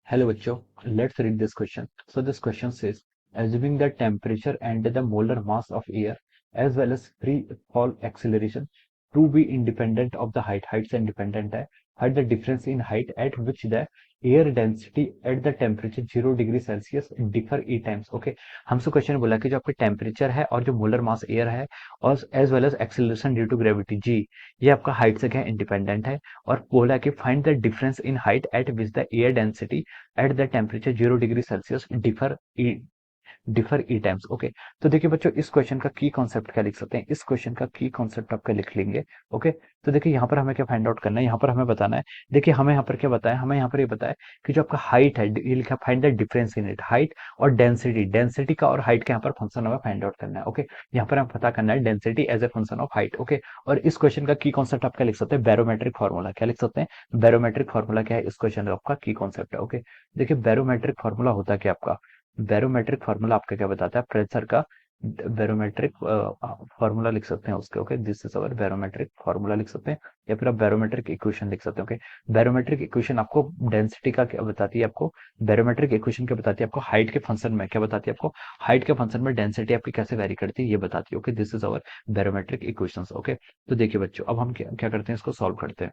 Hello bachcho, let's read this question. So this question says, assuming the temperature and the molar mass of air as well as free fall acceleration to be independent of the height से independent है, find the difference in height at which the air density at the temperature 0 degree Celsius differ e times. Okay, हमसे question बोला कि जो आपके temperature है और जो मोलर मास एयर है और as well as acceleration due to gravity g, ये आपका हाइट से क्या इंडिपेंडेंट है और बोला कि find the difference in height eight which the air density at the temperature 0 degree Celsius differ e times. Okay, तो देखिए बच्चों इस क्वेश्चन का की कॉन्सेप्ट क्या लिख सकते हैं, इस क्वेश्चन का की कॉन्सेप्ट आपका लिख लेंगे। ओके, तो देखिए यहाँ पर हमें क्या फाइंड आउट करना है, यहाँ पर हमें बताना है। देखिए हमें यहाँ पर क्या बताया, हमें यहाँ पर ये बताया कि जो आपका हाइट है, ये लिखा find the difference in it, height और डेंसिटी, डेंसिटी का और हाइट का यहाँ पर फंक्शन हमें फाइंड आउट करना है। ओके, यहाँ पर हमें पता करना है density as a function of height. Okay, और इस क्वेश्चन का की कॉन्सेप्ट आप क्या लिख सकते हैं, बैरोमेट्रिक फॉर्मूला। क्या लिख सकते हैं, बैरोमेट्रिक फॉर्मूला क्या है इस क्वेश्चन का आपका की कॉन्सेप्ट है। ओके, देखिए बैरोमेट्रिक फॉर्मूला होता क्या आपका, बैरोमेट्रिक फार्मूला आपका क्या बताता है, प्रेशर का बैरोमेट्रिक फार्मूला लिख सकते हैं उसके। Okay, this is our barometric formula लिख सकते हैं या फिर आप बैरोमेट्रिक इक्वेशन लिख सकते हैं। ओके, बैरोमेट्रिक इक्वेशन आपको डेंसिटी का क्या बताती है, आपको बैरोमेट्रिक इक्वेशन क्या बताती है, आपको हाइट के फंक्शन में क्या बताती है, आपको हाइट के फंक्शन में डेंसिटी आपकी कैसे वेरी करती है ये बताती है। Okay, this is our barometric equations. Okay, तो देखिए बच्चों अब हम क्या करते हैं, इसको सॉल्व करते हैं।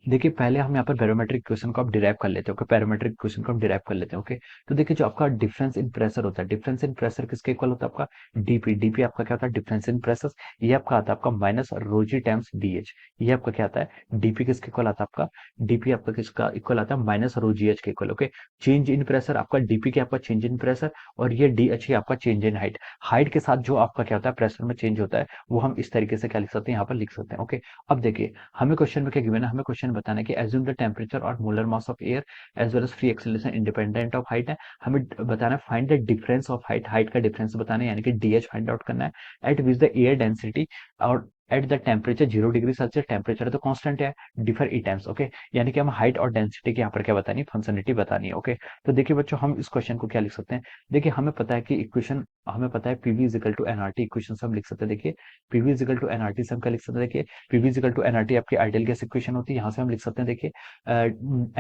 देखिए पहले हम यहाँ पर बैरोमेट्रिक इक्वेशन को आप डिराइव कर लेते हैं। ओके, बैरोमेट्रिक इक्वेशन को हम डिराइव कर लेते हैं। ओके, तो देखिए जो आपका डिफरेंस इन प्रेशर होता है, डिफरेंस इन प्रेशर किसके इक्वल होता है, आपका डीपी। डीपी आपका क्या होता है, डिफरेंस इन प्रेशर। ये आपका आता है आपका माइनस रोजी टाइम्स डीएच। ये आपका क्या आता है, डीपी किसके इक्वल आता है, आपका डीपी आपका किसका इक्वल आता है, माइनस रोजी एच के equal. Okay, change in pressure आपका डीपी के आपका चेंज इन प्रेशर और ये डी एच ही आपका चेंज इन हाइट। हाइट के साथ जो आपका क्या होता है प्रेशर में चेंज होता है वो हम इस तरीके से क्या लिख सकते हैं, यहाँ पर लिख सकते हैं। ओके, अब देखिए हमें क्वेश्चन में क्या गिवन है, हमें क्वेश्चन बताना है कि एज्यूम द टेम्परेचर और molar mass of air as well as free acceleration independent of height है। हमें बताना है find the difference of height, height का डिफरेंस बताना है यानी कि डीएच फाइंड आउट करना है at which the air density और at the temperature 0 degree Celsius, temperature तो कांस्टेंट है, डिफर ई टाइम्स। ओके, यानी कि हम हाइट और डेंसिटी की यहाँ पर क्या बतानी है, फंक्शनलिटी बतानी है। ओके, तो देखिए बच्चों हम इस क्वेश्चन को क्या लिख सकते हैं, देखिए हमें पता है कि इक्वेशन, हमें पता है PV is equal to nRT, equation से हम लिख सकते हैं। देखिए PV is equal to nRT से हम क्या लिख सकते हैं, देखिए PV is equal to nRT आपकी आइडियल गैस इक्वेशन होती है, यहाँ से हम लिख सकते हैं। देखिए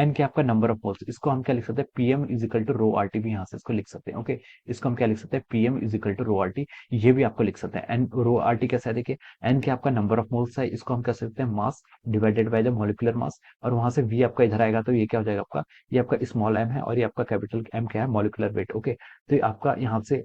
एन क्या आपका नंबर ऑफ मोल्स, इसको हम क्या लिख सकते हैं, PM is equal to rho R T, भी यहाँ से इसको लिख सकते हैं। ओके, इसको हम क्या लिख सकते हैं, PM is equal to rho R T, ये भी आपको लिख सकते हैं। एन रो आर टी कैसा है, देखिए एन क्या आपका नंबर ऑफ मोल्स है, इसको हम कह सकते हैं mass divided by the molecular mass, और वहां से वी आपका इधर आएगा तो ये क्या हो जाएगा आपका, ये आपका स्मॉल एम है और ये आपका कैपिटल एम क्या है, मॉलिक्यूलर वेट। ओके, तो ये आपका यहाँ से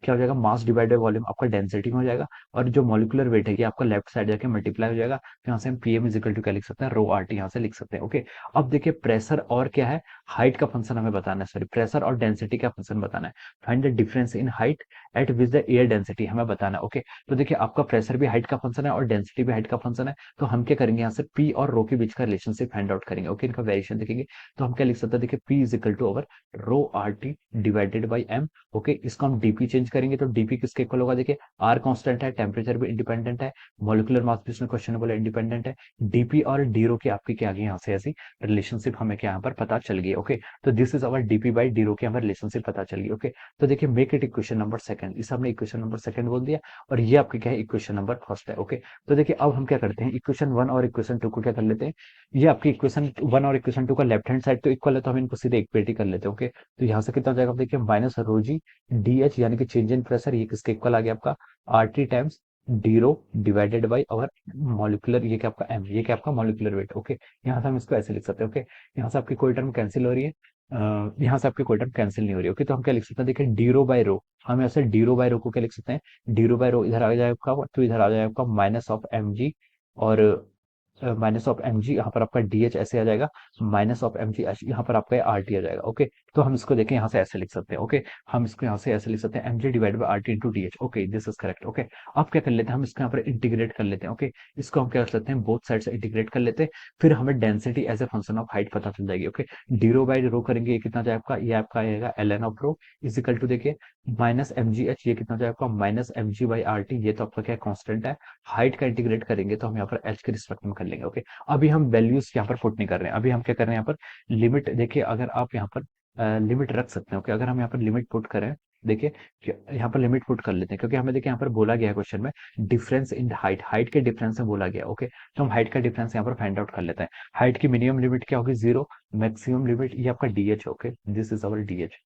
क्या हो जाएगा, मास डिवाइडेड बाय वॉल्यूम आपका डेंसिटी में हो जाएगा, और जो मॉलिक्यूलर वेट है ये आपका लेफ्ट साइड जाके मल्टीप्लाई हो जाएगा, तो यहाँ से हम पीएम इज इक्वल टू क्या लिख सकते हैं, रो आर टी यहाँ से लिख सकते हैं। ओके, अब देखिए प्रेशर और क्या है, हाइट का फंक्शन हमें बताना है, सॉरी प्रेशर और डेंसिटी का फंक्शन बताना है। Find the difference in height eight which the air density हमें बताना है। ओके, तो देखिए आपका प्रेशर भी हाइट का फंक्शन है और डेंसिटी भी हाइट का फंक्शन है, तो हम क्या करेंगे, यहाँ से पी और रो के बीच का रिलेशनशिप फाइंड आउट करेंगे। ओके, इनका वेरिएशन देखेंगे तो हम क्या लिख सकते हैं, देखिए P is equal to over rho R T divided by M. Okay, इसको हम डीपी चेंज करेंगे तो डीपी किसके इक्वल होगा, देखिए आर कांस्टेंट है, टेम्परेचर भी इंडिपेंडेंट है, मॉलिक्यूलर मास भी इसमें क्वेश्चन बोला इंडिपेंडेंट है, डीपी और डीरो की आपकी क्या आ गई यहाँ से ऐसी रिलेशनशिप हमें क्या यहाँ पर पता चल गई। ओके, तो this is our dp by d rho की हमें रिलेशनशिप पता चल गई। ओके, तो देखिए make it equation number second, इस हमने इक्वेशन नंबर सेकंड बोल दिया और ये आपकी क्या है, इक्वेशन नंबर फर्स्ट है। ओके, तो देखिए अब हम क्या करते हैं, इक्वेशन वन और इक्वेशन टू को क्या कर लेते हैं, ये आपकी इक्वेशन वन और इक्वेशन टू का लेफ्ट हैंड साइड तो इक्वल है तो हम इनको सीधे इक्वेटी कर लेते हैं। ओके, तो यहाँ से कितना हो जाएगा, देखिए माइनस रोजी डी एच यानी कि चेंज इन प्रेशर, ये किसके इक्वल आ गया आपका, R T times d rho divided by our molecular, ये क्या आपका एम, ये क्या आपका मॉलिक्यूलर वेट। ओके, यहाँ से हम इसको ऐसे लिख सकते हैं। ओके, यहाँ से आपकी कोई टर्म कैंसिल हो रही है, यहाँ से आपकी कोई टर्म कैंसिल नहीं हो रही। ओके, तो हम क्या लिख सकते हैं, देखिए डी रो बाई रो, हम ऐसे डी रो बाई रो को क्या लिख सकते हैं, डी रो बाई रो इधर आ जाएगा आपका, तो इधर आ जाएगा आपका माइनस ऑफ एम जी, और माइनस ऑफ एम जी यहाँ पर आपका डी एच ऐसे आ जाएगा, माइनस ऑफ एम जी यहाँ पर आपका आर टी आ जाएगा। ओके, तो हम इसको देखें यहाँ से ऐसे लिख सकते हैं। ओके, हम इसको यहाँ से ऐसे लिख सकते हैं, M g divide by R T into d h. Okay, this is correct. Okay, अब क्या कर लेते हैं, हम इसको यहाँ पर इंटीग्रेट कर लेते हैं। ओके, इसको हम क्या कर सकते हैं, बोथ साइड से इंटीग्रेट कर लेते हैं, फिर हमें density as a function of height पता चल जाएगी। Okay, d rho by rho करेंगे, ये कितना जाए आपका, ये आपका आएगा l n of rho is equal to देखिए माइनस एम जी एच, ये कितना जाए आपका minus M g by R T, ये तो आपका क्या कॉन्स्टेंट है, हाइट का इंटीग्रेट करेंगे तो हम यहाँ पर एच के रिस्पेक्ट में कर लेंगे। ओके, अभी हम वैल्यूज यहाँ पर पुट नहीं कर रहे हैं, अभी हम क्या कर रहे हैं यहाँ पर लिमिट, देखिए अगर आप यहाँ पर लिमिट रख सकते हैं। ओके, अगर हम यहाँ पर लिमिट पुट करें देखिए यहाँ पर लिमिट पुट कर लेते हैं, क्योंकि हमें देखिए यहाँ पर बोला गया है क्वेश्चन में डिफरेंस इन हाइट, हाइट के डिफरेंस में बोला गया। ओके, तो हम हाइट का डिफरेंस यहाँ पर फाइंड आउट कर लेते हैं। हाइट की मिनिमम लिमिट क्या होगी? 0। मैक्सिमम लिमिट ये आपका dh. Okay, this is our dh.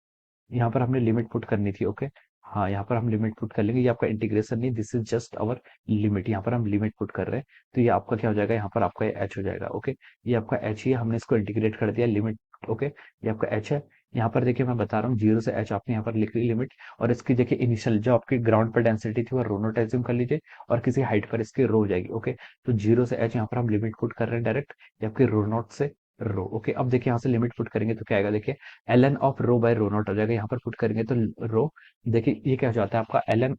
यहाँ पर हमने लिमिट पुट करनी थी। ओके, हाँ यहाँ पर हम लिमिट पुट कर लेंगे। ये आपका इंटीग्रेशन नहीं, this is just our limit. यहाँ पर हम लिमिट पुट कर रहे हैं, तो ये आपका क्या हो जाएगा? यहाँ पर आपका ये एच हो जाएगा। ओके, ये आपका एच ही है, हमने इसको इंटीग्रेट कर दिया लिमिट। ओके, ये आपका एच है। यहाँ पर देखिए मैं बता रहा हूँ 0 से एच आपने यहाँ पर लिख ली लिमिट। और इसकी देखिए इनिशियल जो आपकी ग्राउंड पर डेंसिटी थी वो रो नॉट एज्यूम कर लीजिए, और किसी हाइट पर इसकी रो हो जाएगी। ओके, तो 0 से एच यहाँ पर हम लिमिट पुट कर रहे हैं डायरेक्ट, ये आपकी रो नॉट से रो। ओके, अब देखिए यहाँ से लिमिट पुट करेंगे तो क्या आएगा? देखिए ln of rho by rho not हो जाएगा। यहाँ पर पुट करेंगे तो रो, देखिए ये क्या हो जाता है आपका ln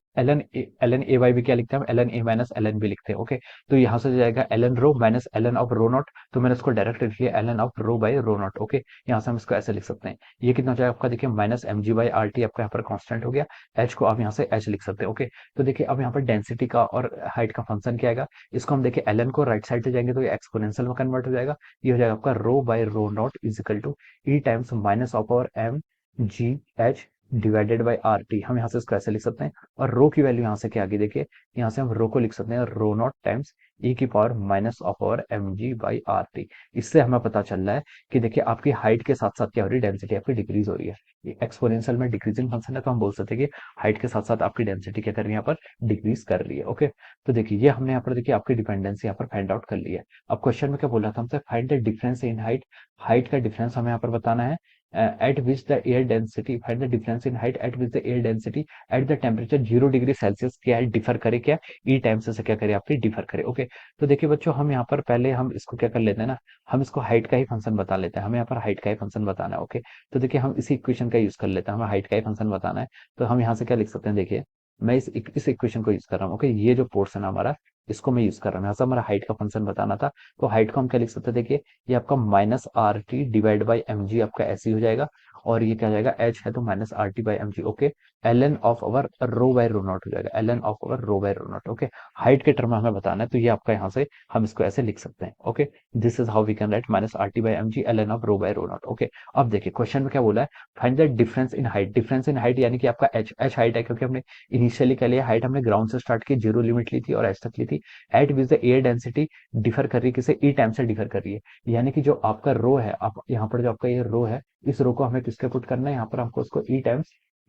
ln ए वाई भी क्या लिखते हैं हम? ln ए माइनस ln भी लिखते हैं। ओके, तो यहाँ से जाएगा ln rho minus ln of rho not, तो मैंने इसको डायरेक्ट लिख लिया ln of rho by rho not. Okay, यहाँ से हम इसको ऐसे लिख सकते हैं। ये कितना हो जाएगा आपका? देखिए minus M g by R T आपका यहाँ पर कॉन्स्टेंट हो गया। एच को आप यहाँ से एच लिख सकते हैं। ओके, तो देखिए अब यहाँ पर डेंसिटी का और हाइट का फंक्शन क्या आएगा? इसको हम देखिए ln को राइट साइड से जाएंगे तो ये एक्सपोनेंशियल में कन्वर्ट हो जाएगा। ये हो जाएगा आपका rho by rho nought is equal to e times minus of power M g h divided by R T. हम यहाँ से इसको ऐसे लिख सकते हैं। और रो की वैल्यू यहाँ से क्या आ गई? देखिए यहाँ से हम रो को लिख सकते हैं रो नॉट टाइम्स ई की power minus of power M g by R T. इससे हमें पता चल रहा है कि देखिए आपकी हाइट के साथ साथ क्या हो रही है? डेंसिटी आपकी डिक्रीज हो रही है। ये एक्सपोनेंशियल में डिक्रीजिंग फंक्शन है, तो हम बोल सकते हैं कि हाइट के साथ साथ आपकी डेंसिटी क्या कर रही है? यहाँ पर डिक्रीज कर रही है। ओके, तो देखिए ये हमने यहाँ पर देखिए आपकी डिपेंडेंसी यहाँ पर फाइंड आउट कर ली है। अब क्वेश्चन में क्या बोला था हमसे? Find the difference in height. Height का डिफरेंस हमें यहाँ पर बताना है। at which the air density, find the difference in height at which the air density at the temperature 0 degree Celsius क्या है? डिफर करे क्या? ई टाइम से क्या करे? आपकी डिफर करे। ओके, तो देखिए बच्चों हम यहाँ पर पहले हम इसको क्या कर लेते हैं ना, हम इसको हाइट का ही फंक्शन बता लेते हैं। हमें यहाँ पर हाइट का ही फंक्शन बताना है। ओके, तो देखिए हम इसी इक्वेशन का यूज कर लेते हैं, हमें हाइट का ही फंक्शन बताना है। तो हम यहाँ से क्या लिख सकते हैं? देखिए मैं इस इक्वेशन को यूज कर रहा हूँ। ओके, ये जो पोर्शन है हमारा, इसको मैं यूज कर रहा हूँ। यहाँ से हमारा हाइट का फंक्शन बताना था, तो हाइट को हम क्या लिख सकते हैं? देखिए ये आपका minus R T divide by M g आपका ऐसे ही हो जाएगा। और ये क्या हो जाएगा? एच है तो minus R T by M g. Okay, l n of our rho by rho not हो जाएगा, l n of our rho by rho not. Okay, height के टर्म में हमें बताना है, तो ये आपका यहाँ से हम इसको ऐसे लिख सकते हैं। Okay, this is how we can write minus R T by M g l n of rho by rho not. Okay, अब देखिए क्वेश्चन में क्या बोला है? Find the difference in height. Difference in height यानी कि आपका एच, एच हाइट है, क्योंकि हमने इनिशियली क्या लिया? हाइट हमने ग्राउंड से स्टार्ट की, 0 लिमिट ली थी और एच तक ली थी। Eight which the air density differ कर रही है, किसे? ई टाइम से डिफर कर रही है। यानी कि जो आपका रो है, आप यहाँ पर जो आपका ये रो है, इस रो को हमें किसके पुट करना है? यहाँ पर हमको उसको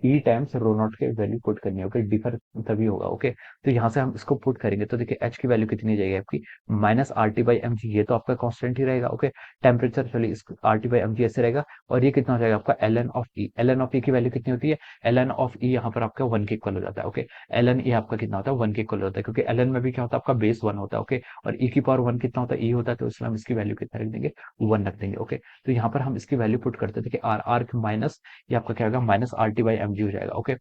ई टाइम्स रो नॉट के वैल्यू पुट करनी है। ओके, डिफर तभी होगा। ओके, तो यहाँ से हम इसको पुट करेंगे तो देखिए एच की वैल्यू कितनी जाएगी आपकी? Minus R T by M g. ये तो आपका कांस्टेंट ही रहेगा। ओके, टेम्परेचर चलिए इस R T by M g ऐसे रहेगा। और ये कितना हो जाएगा आपका? L n of e. L n of e की वैल्यू कितनी होती है? एल एन ऑफ ई यहाँ पर आपका 1 के इक्वल हो जाता है। ओके, एल एन ई आपका कितना होता है? 1 के इक्वल होता है, क्योंकि एल एन में भी क्या होता है? आपका बेस 1 होता है। ओके, और ई की पावर 1 कितना होता है? ई होता है, तो इसलिए हम इसकी वैल्यू कितना रख देंगे? 1 रख देंगे। ओके, तो यहाँ पर हम इसकी वैल्यू पुट करते थे कि आर आर माइनस, ये आपका क्या होगा? Minus R T by M g हो जाएगा। ओके,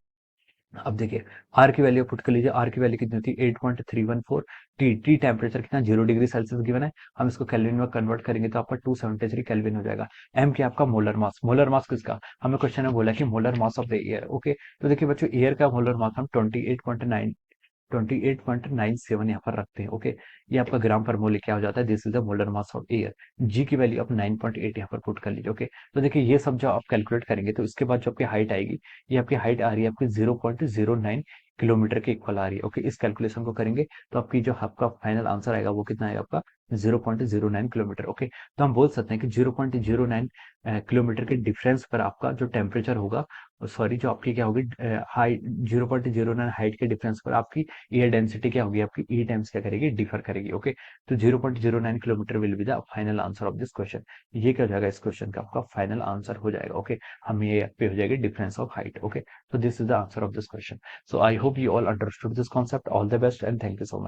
अब देखिए आर की वैल्यू पुट कर लीजिए। आर की वैल्यू कितनी होती है? 8.314। टी टी टेम्परेचर कितना? 0 डिग्री सेल्सियस गिवन है। हम इसको केल्विन में कन्वर्ट करेंगे तो आपका 273 केल्विन हो जाएगा। एम क्या आपका? Molar mass. मोलर मास किसका? हमें क्वेश्चन में बोला कि molar mass of the air. Okay, तो देखिए बच्चों एयर का मोलर मास हम 28.97 यहाँ पर रखते हैं। ओके, ये आपका ग्राम पर मोल क्या हो जाता है? This is the molar mass of air. G की वैल्यू आप 9.8 यहाँ पर पुट कर लीजिए। ओके, तो देखिए ये सब जो आप कैलकुलेट करेंगे तो इसके बाद जो आपकी हाइट आएगी, ये आपकी हाइट आ रही है आपकी 0.09 किलोमीटर के इक्वल आ रही है। ओके, इस कैलकुलेशन को करेंगे तो आपकी जो आपका फाइनल आंसर आएगा वो कितना आएगा आपका? 0.09 किलोमीटर। ओके, तो हम बोल सकते हैं कि 0.09 किलोमीटर के डिफरेंस पर आपका जो टेम्परेचर होगा, सॉरी जो आपकी क्या होगी? हाइट 0.09 हाइट के डिफरेंस पर आपकी एयर डेंसिटी क्या होगी? आपकी ई टाइम्स क्या करेगी? डिफर करेगी। ओके, तो 0.09 kilometre will be the final answer of this question. ये क्या हो जाएगा? इस क्वेश्चन का आपका फाइनल आंसर हो जाएगा। ओके, हम ये पे हो जाएगी difference of height. Okay, so this is the answer of this question. So I hope you all understood this concept. All the best and thank you so much.